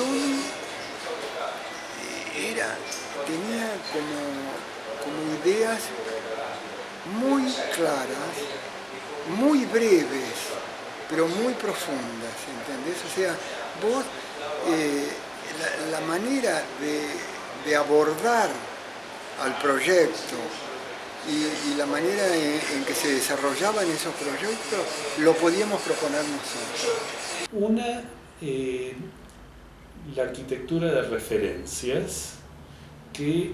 Tony tenía como ideas muy claras, muy breves, pero muy profundas, ¿entendés? O sea, vos, la manera de abordar al proyecto y la manera en que se desarrollaban esos proyectos, lo podíamos proponer nosotros. Una, la arquitectura de referencias, que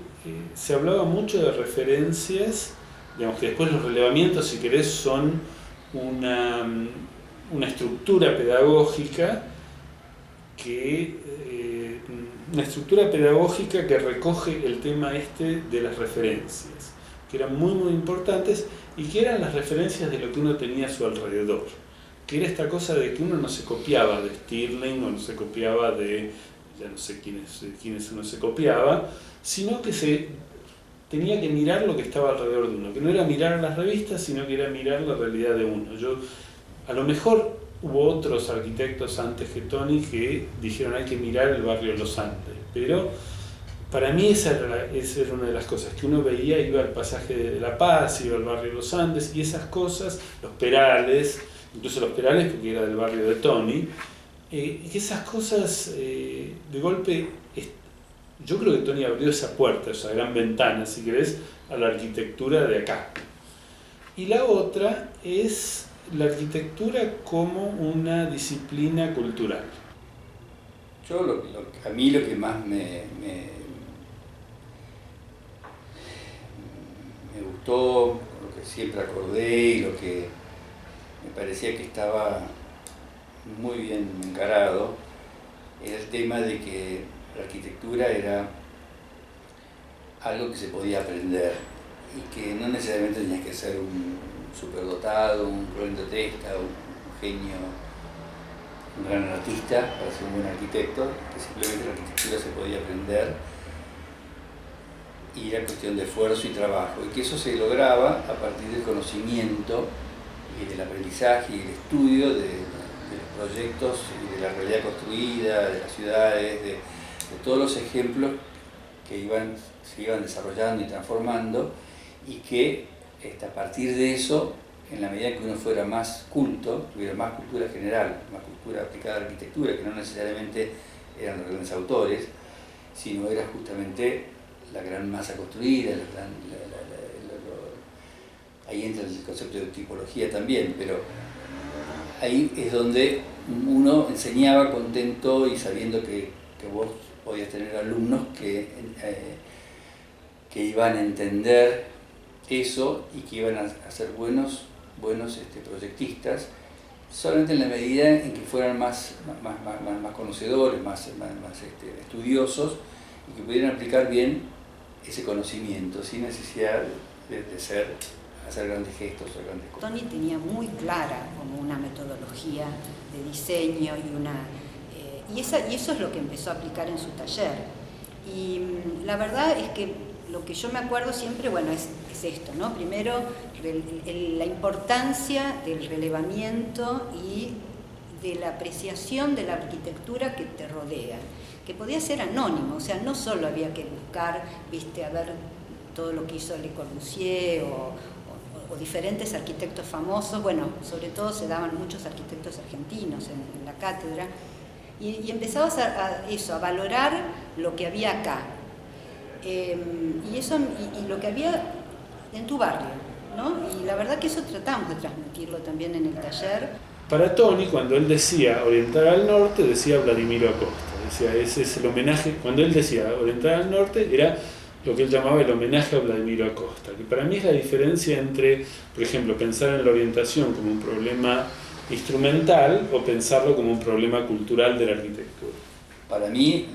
se hablaba mucho de referencias, digamos que después los relevamientos, si querés, son una estructura pedagógica que recoge el tema de las referencias, que eran muy muy importantes y que eran las referencias de lo que uno tenía a su alrededor, que era esta cosa de que uno no se copiaba de Stirling o no se copiaba de, ya no sé quiénes uno se copiaba, sino que se tenía que mirar lo que estaba alrededor de uno, que no era mirar las revistas, sino que era mirar la realidad de uno. A lo mejor hubo otros arquitectos antes que Tony que dijeron hay que mirar el barrio de los Andes, pero para mí esa era una de las cosas que uno veía, iba al pasaje de La Paz, iba al barrio de los Andes, y esas cosas, los Perales, incluso los Perales porque era del barrio de Tony, que esas cosas de golpe, yo creo que Tony abrió esa puerta, esa gran ventana, si querés, a la arquitectura de acá. Y la otra es la arquitectura como una disciplina cultural. A mí lo que más me gustó, lo que siempre acordé y lo que me parecía que estaba muy bien encarado, era el tema de que la arquitectura era algo que se podía aprender y que no necesariamente tenías que ser un superdotado, un testa, un genio, un gran artista para ser un buen arquitecto, que simplemente la arquitectura se podía aprender y era cuestión de esfuerzo y trabajo, y que eso se lograba a partir del conocimiento y del aprendizaje y del estudio de los proyectos y de la realidad construida, de las ciudades, de todos los ejemplos que se iban desarrollando y transformando, y que a partir de eso, en la medida que uno fuera más culto, tuviera más cultura general, más cultura aplicada a la arquitectura, que no necesariamente eran los grandes autores, sino era justamente la gran masa construida, ahí entra el concepto de tipología también, pero ahí es donde uno enseñaba contento y sabiendo que vos podías tener alumnos que iban a entender eso y que iban a ser buenos proyectistas, solamente en la medida en que fueran más conocedores, más estudiosos, y que pudieran aplicar bien ese conocimiento sin necesidad de hacer grandes gestos o grandes cosas. Tony tenía muy clara como una metodología de diseño y eso es lo que empezó a aplicar en su taller. Y la verdad es que lo que yo me acuerdo siempre, bueno, es esto, ¿no? Primero, la importancia del relevamiento y de la apreciación de la arquitectura que te rodea, que podía ser anónimo, o sea, no solo había que buscar, a ver todo lo que hizo Le Corbusier o diferentes arquitectos famosos, bueno, sobre todo se daban muchos arquitectos argentinos en la cátedra, y empezabas a valorar lo que había acá, y lo que había en tu barrio, ¿no? Y la verdad que eso tratamos de transmitirlo también en el taller. Para Tony, cuando él decía orientar al norte, decía Vladimiro Acosta. Decía, ese es el homenaje. Cuando él decía orientar al norte, era lo que él llamaba el homenaje a Vladimiro Acosta, que para mí es la diferencia entre, por ejemplo, pensar en la orientación como un problema instrumental o pensarlo como un problema cultural de la arquitectura. Para mí,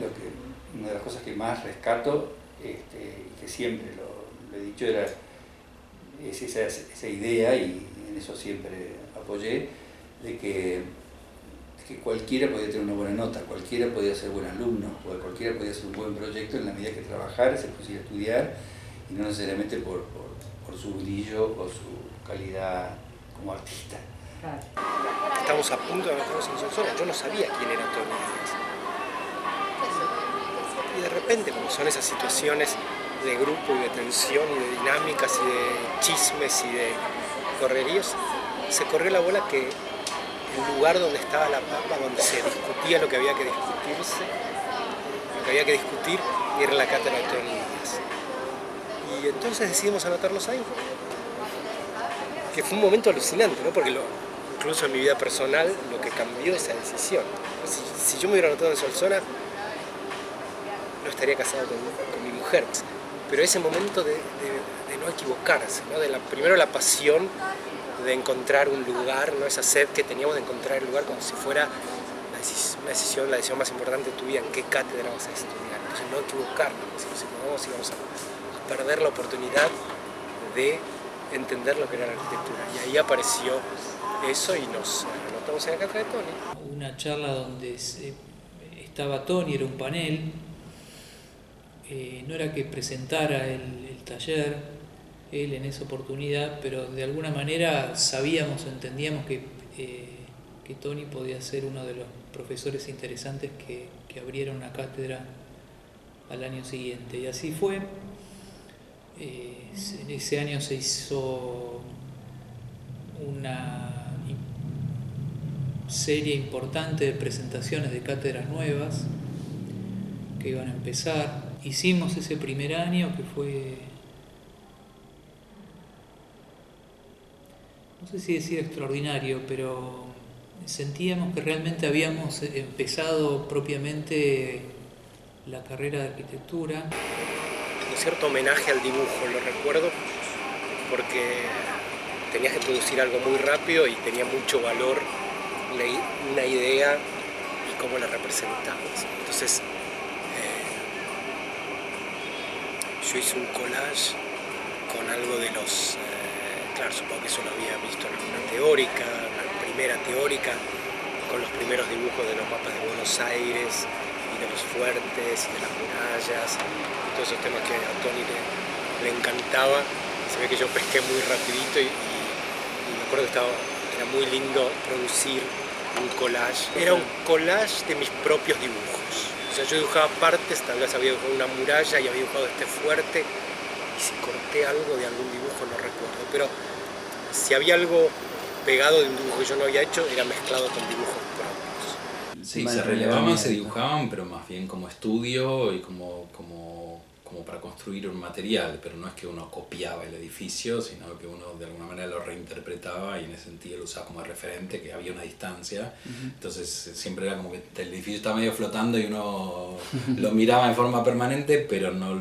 una de las cosas que más rescato, y que siempre lo he dicho, es esa idea, y en eso siempre apoyé, de que cualquiera podía tener una buena nota, cualquiera podía ser buen alumno, cualquiera podía hacer un buen proyecto en la medida que trabajara, se pusiera a estudiar, y no necesariamente por su brillo o su calidad como artista. Estamos a punto de meternos en su zona. Yo no sabía quién era Tony Díaz. Y de repente, como son esas situaciones de grupo y de tensión y de dinámicas y de chismes y de correríos, se corrió la bola que el lugar donde estaba la papa, donde se discutía lo que había que discutirse, lo que había que discutir, era la cátedra de Tony Díaz. Y entonces decidimos anotarlos ahí, que fue un momento alucinante, ¿no? Porque incluso en mi vida personal lo que cambió esa decisión. Si yo me hubiera anotado en Solsona, no estaría casado con mi mujer. Pero ese momento de no equivocarse, ¿no? Primero la pasión de encontrar un lugar, ¿no? Esa sed que teníamos de encontrar el lugar como si fuera la decisión más importante de tu vida, en qué cátedra vas a estudiar. Entonces no equivocarnos, si no íbamos a perder la oportunidad de entender lo que era la arquitectura. Y ahí apareció eso y nos anotamos en la cátedra de Tony. Una charla donde estaba Tony, era un panel, no era que presentara el taller él en esa oportunidad, pero de alguna manera entendíamos que Tony podía ser uno de los profesores interesantes que abrieron una cátedra al año siguiente. Y así fue. En ese año se hizo una serie importante de presentaciones de cátedras nuevas que iban a empezar. Hicimos ese primer año que fue, no sé si decir extraordinario, pero sentíamos que realmente habíamos empezado propiamente la carrera de arquitectura. Un cierto homenaje al dibujo, lo recuerdo, porque tenías que producir algo muy rápido y tenía mucho valor una idea y cómo la representabas. Entonces, yo hice un collage con algo de los... claro, supongo que eso lo había visto en alguna teórica, una primera teórica, con los primeros dibujos de los mapas de Buenos Aires y de los fuertes y de las murallas, y todos esos temas que a Tony le encantaba. Se ve que yo pesqué muy rapidito y me acuerdo que era muy lindo producir un collage. Era un collage de mis propios dibujos. O sea, yo dibujaba partes, tal vez había dibujado una muralla y había dibujado este fuerte, y si corté algo de algún dibujo no recuerdo, pero si había algo pegado de un dibujo que yo no había hecho, era mezclado con dibujos propios. Sí, se relevaban, se dibujaban, pero más bien como estudio y como para construir un material, pero no es que uno copiaba el edificio, sino que uno de alguna manera lo reinterpretaba y en ese sentido lo usaba como referente, que había una distancia. Entonces siempre era como que el edificio estaba medio flotando y uno lo miraba en forma permanente, pero no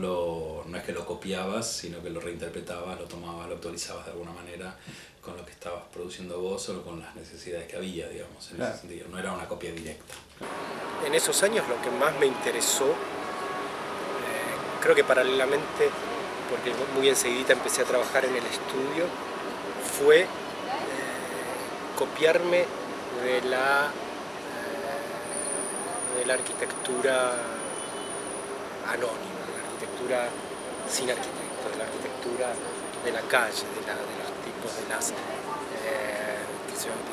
es que lo copiabas, sino que lo reinterpretabas, lo tomabas, lo actualizabas de alguna manera con lo que estabas produciendo vos o con las necesidades que había, digamos, en ese sentido. No era una copia directa. En esos años lo que más me interesó, creo que paralelamente, porque muy enseguida empecé a trabajar en el estudio, fue copiarme de la arquitectura anónima, de la arquitectura sin arquitecto, de la arquitectura de la calle, de los tipos de las...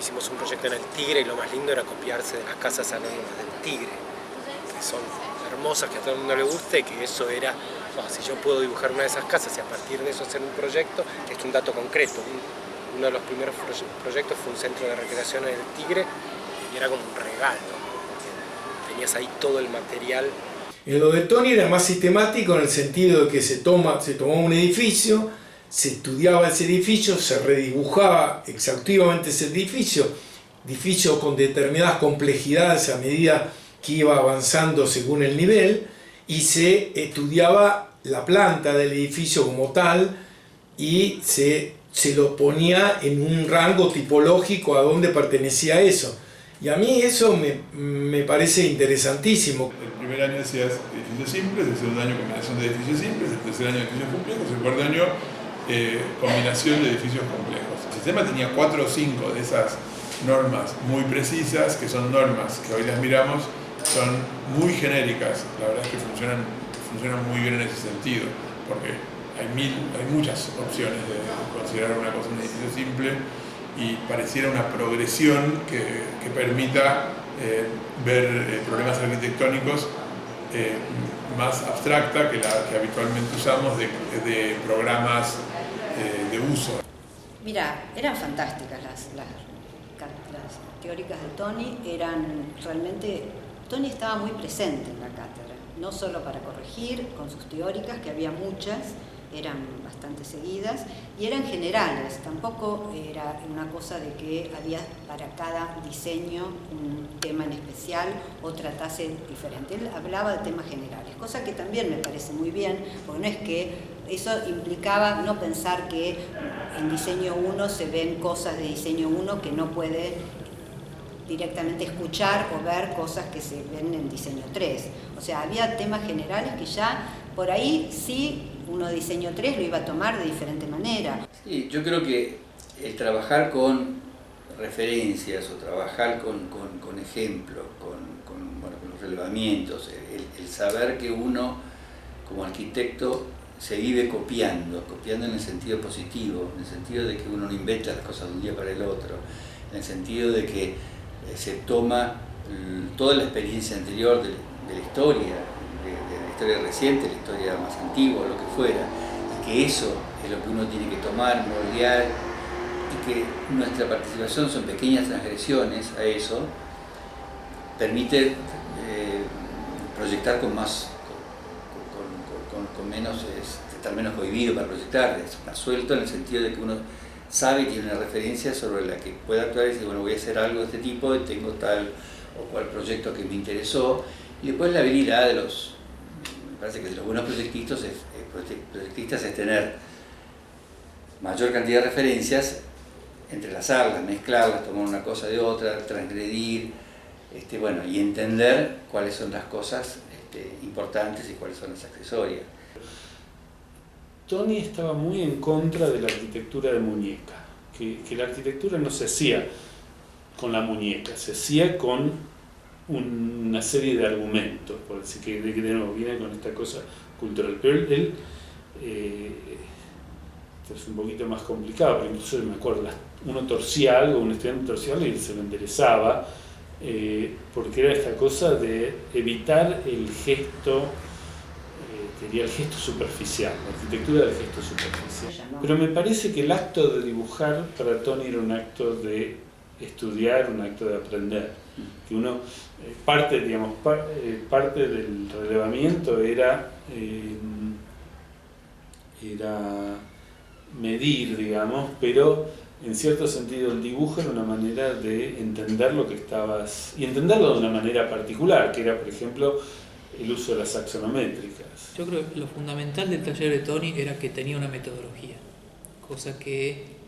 hicimos un proyecto en el Tigre y lo más lindo era copiarse de las casas anónimas del Tigre, que son hermosas, que a todo el mundo le gusta, y que eso era, si yo puedo dibujar una de esas casas y a partir de eso hacer un proyecto, esto es un dato concreto, uno de los primeros proyectos fue un centro de recreación en el Tigre y era como un regalo, porque tenías ahí todo el material. En lo de Tony era más sistemático en el sentido de que se tomó un edificio, se estudiaba ese edificio, se redibujaba exhaustivamente ese edificio con determinadas complejidades a medida que iba avanzando según el nivel, y se estudiaba la planta del edificio como tal y se lo ponía en un rango tipológico a dónde pertenecía eso. Y a mí eso me parece interesantísimo. El primer año decías edificios simples, el segundo año combinación de edificios simples, el tercer año edificios complejos, el cuarto año combinación de edificios complejos. El sistema tenía 4 o 5 de esas normas muy precisas, que son normas que hoy las miramos, son muy genéricas. La verdad es que funcionan muy bien en ese sentido, porque hay muchas opciones de considerar una cosa un edificio simple y pareciera una progresión que permita ver problemas arquitectónicos más abstracta que la que habitualmente usamos de programas de uso. Mira, eran fantásticas las teóricas de Tony, Tony estaba muy presente en la cátedra, no solo para corregir con sus teóricas, que había muchas, eran bastante seguidas, y eran generales, tampoco era una cosa de que había para cada diseño un tema en especial o tratase diferente. Él hablaba de temas generales, cosa que también me parece muy bien, porque no es que eso implicaba no pensar que en diseño 1 se ven cosas de diseño 1 que no puede directamente escuchar o ver cosas que se ven en diseño 3. O sea, había temas generales que ya por ahí sí uno de diseño 3 lo iba a tomar de diferente manera. Sí, yo creo que el trabajar con referencias o trabajar con ejemplos, con los relevamientos, el saber que uno como arquitecto se vive copiando en el sentido positivo, en el sentido de que uno no inventa las cosas de un día para el otro, en el sentido de que se toma toda la experiencia anterior de la historia, de la historia reciente, la historia más antigua, lo que fuera, y que eso es lo que uno tiene que tomar, moldear, y que nuestra participación son pequeñas transgresiones a eso, permite proyectar con más, con menos, estar menos cohibido para proyectar, es más suelto en el sentido de que uno sabe que tiene una referencia sobre la que puede actuar y decir, bueno, voy a hacer algo de este tipo, tengo tal o cual proyecto que me interesó, y después la habilidad me parece que de los buenos proyectistas es tener mayor cantidad de referencias, entrelazarlas, mezclarlas, tomar una cosa de otra, transgredir, bueno, y entender cuáles son las cosas importantes y cuáles son las accesorias. Tony estaba muy en contra de la arquitectura de muñeca, que la arquitectura no se hacía con la muñeca, se hacía con una serie de argumentos, por decir que de nuevo viene con esta cosa cultural. Pero él esto es un poquito más complicado, pero incluso me acuerdo, uno torcía algo, un estudiante torcía algo y se lo enderezaba, porque era esta cosa de evitar el gesto, sería el gesto superficial, la arquitectura del gesto superficial. Pero me parece que el acto de dibujar para Tony era un acto de estudiar, un acto de aprender. Que uno, parte del relevamiento era medir, digamos, pero en cierto sentido el dibujo era una manera de entender lo que estabas, y entenderlo de una manera particular, que era, por ejemplo, el uso de las axonométricas. Yo creo que lo fundamental del taller de Tony era que tenía una metodología, cosa que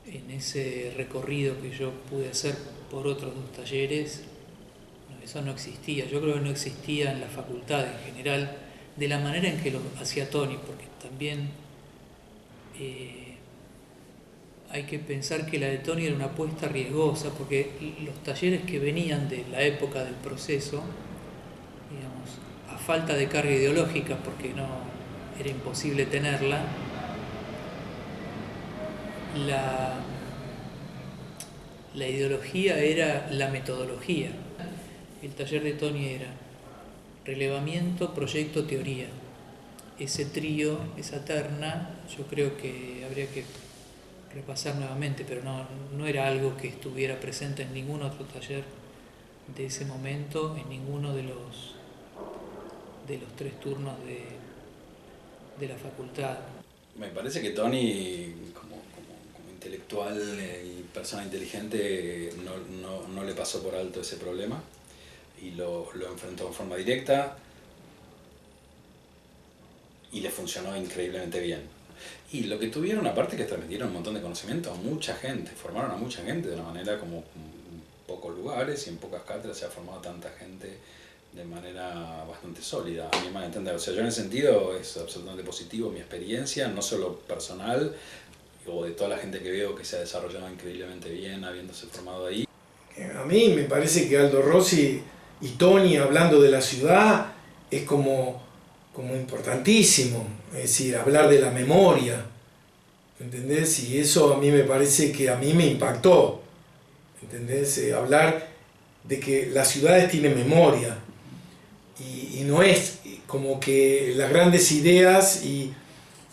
en ese recorrido que yo pude hacer por otros dos talleres, eso no existía. Yo creo que no existía en la facultad en general, de la manera en que lo hacía Tony, porque también hay que pensar que la de Tony era una apuesta riesgosa, porque los talleres que venían de la época del proceso, digamos, a falta de carga ideológica, porque no era imposible tenerla, la ideología era la metodología. El taller de Tony era relevamiento, proyecto, teoría. Ese trío, esa terna, yo creo que habría que repasar nuevamente, pero no era algo que estuviera presente en ningún otro taller de ese momento, en ninguno de los 3 turnos de la facultad. Me parece que Tony, como intelectual y persona inteligente, no le pasó por alto ese problema y lo enfrentó en forma directa y le funcionó increíblemente bien. Y lo que tuvieron, aparte, que transmitieron un montón de conocimiento a mucha gente, formaron a mucha gente de una manera como en pocos lugares y en pocas cátedras se ha formado tanta gente de manera bastante sólida, a mi manera de entender. O sea, yo en ese sentido es absolutamente positivo mi experiencia, no solo personal, o de toda la gente que veo que se ha desarrollado increíblemente bien habiéndose formado ahí. A mí me parece que Aldo Rossi y Tony hablando de la ciudad es como importantísimo, es decir, hablar de la memoria, ¿entendés? Y eso a mí me parece que a mí me impactó, ¿entendés? Hablar de que las ciudades tienen memoria y no es como que las grandes ideas,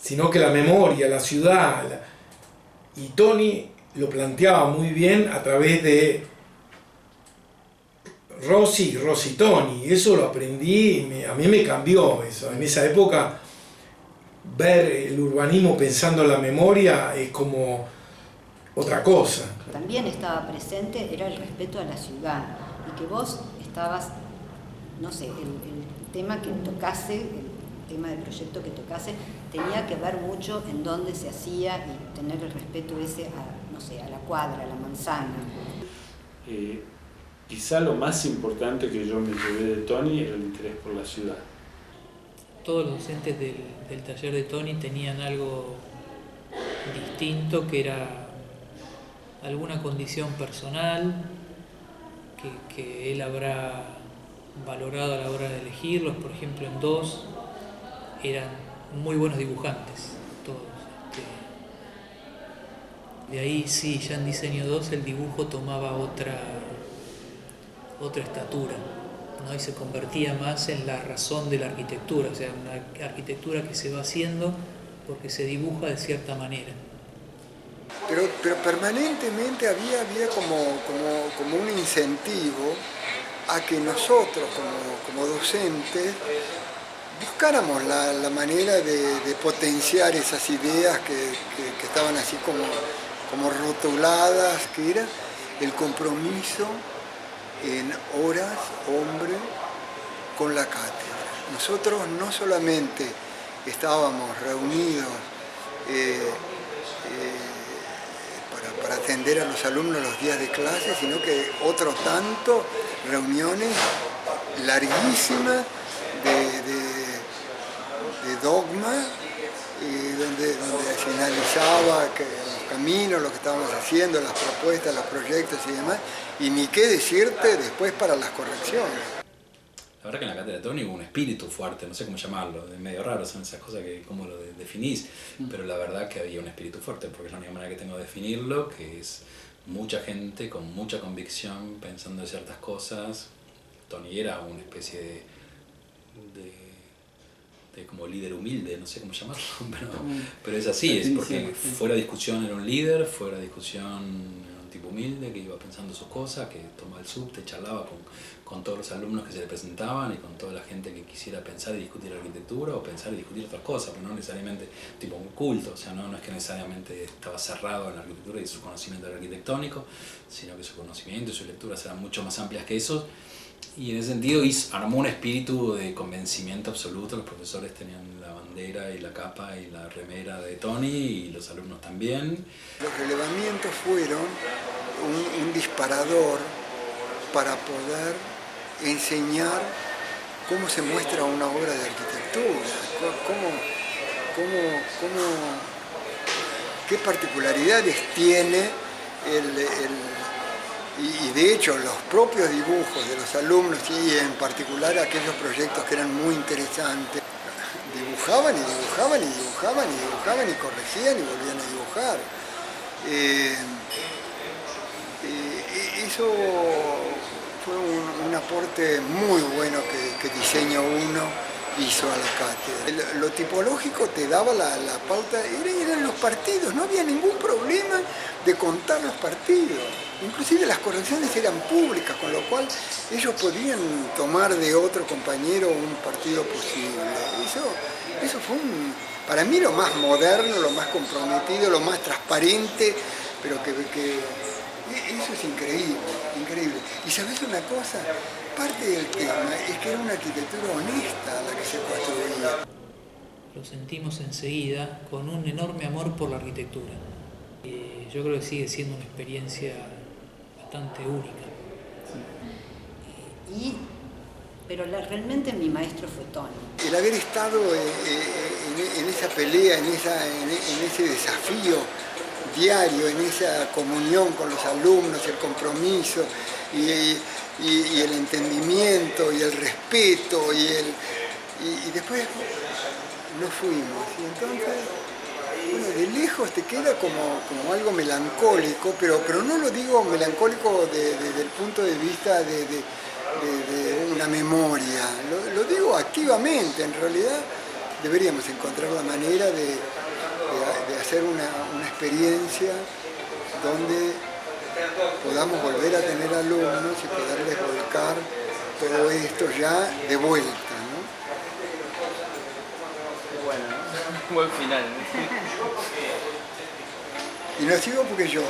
sino que la memoria, la ciudad. Y Toni lo planteaba muy bien a través de Rossi y Toni. Eso lo aprendí, a mí me cambió eso. En esa época, ver el urbanismo pensando en la memoria es como otra cosa. También estaba presente, era el respeto a la ciudad, y que vos estabas, no sé, el tema que tocase, el tema del proyecto que tocase, tenía que ver mucho en dónde se hacía y tener el respeto ese a, no sé, a la cuadra, a la manzana. Quizá lo más importante que yo me llevé de Toni era el interés por la ciudad. Todos los docentes del taller de Toni tenían algo distinto, que era alguna condición personal que él habrá valorado a la hora de elegirlos. Por ejemplo, en 2 eran muy buenos dibujantes, todos. De ahí sí, ya en diseño 2 el dibujo tomaba otra estatura, ¿no? Y se convertía más en la razón de la arquitectura, o sea, una arquitectura que se va haciendo porque se dibuja de cierta manera. Pero permanentemente había como un incentivo a que nosotros como docentes buscáramos la manera de potenciar esas ideas que estaban así como rotuladas, que era el compromiso en horas hombre con la cátedra. Nosotros no solamente estábamos reunidos para atender a los alumnos los días de clase, sino que otro tanto reuniones larguísimas de dogma, donde se analizaba los caminos, lo que estábamos haciendo, las propuestas, los proyectos y demás, y ni qué decirte después para las correcciones. La verdad que en la cátedra de Toni hubo un espíritu fuerte, no sé cómo llamarlo, es medio raro, son esas cosas que cómo lo definís, pero la verdad que había un espíritu fuerte, porque es la única manera que tengo de definirlo, que es mucha gente con mucha convicción pensando en ciertas cosas. Toni era una especie de como líder humilde, no sé cómo llamarlo, pero es así, es porque fuera discusión era un líder, fuera discusión era un tipo humilde que iba pensando sus cosas, que tomaba el subte, charlaba con todos los alumnos que se le presentaban y con toda la gente que quisiera pensar y discutir arquitectura o pensar y discutir otras cosas, pero no necesariamente tipo muy culto, o sea, no es que necesariamente estaba cerrado en la arquitectura y su conocimiento era arquitectónico, sino que su conocimiento y sus lecturas eran mucho más amplias que eso. Y en ese sentido armó un espíritu de convencimiento absoluto. Los profesores tenían la bandera y la capa y la remera de Toni y los alumnos también. Los relevamientos fueron un disparador para poder enseñar cómo se muestra una obra de arquitectura, qué particularidades tiene y de hecho los propios dibujos de los alumnos y en particular aquellos proyectos que eran muy interesantes, dibujaban y dibujaban y dibujaban y dibujaban y corregían y volvían a dibujar. Eso fue un aporte muy bueno que Diseño 1 hizo a la cátedra. Lo tipológico te daba la pauta, eran los partidos, no había ningún problema de contar los partidos. Inclusive las correcciones eran públicas, con lo cual ellos podían tomar de otro compañero un partido posible. Eso fue para mí lo más moderno, lo más comprometido, lo más transparente, pero que eso es increíble, increíble. Y ¿sabes una cosa? Parte del tema es que era una arquitectura honesta la que se construía. Lo sentimos enseguida con un enorme amor por la arquitectura. Yo creo que sigue siendo una experiencia bastante única. Pero realmente mi maestro fue Toni. El haber estado en esa pelea, en ese desafío diario, en esa comunión con los alumnos, el compromiso y el entendimiento y el respeto y después nos fuimos. Y entonces, bueno, de lejos te queda como algo melancólico, pero no lo digo melancólico desde el punto de vista de un una memoria, lo digo activamente, en realidad deberíamos encontrar la manera de hacer una experiencia donde podamos volver a tener alumnos y poderles volcar todo esto ya de vuelta, ¿no? Bueno, buen final. Y no sigo porque lloro.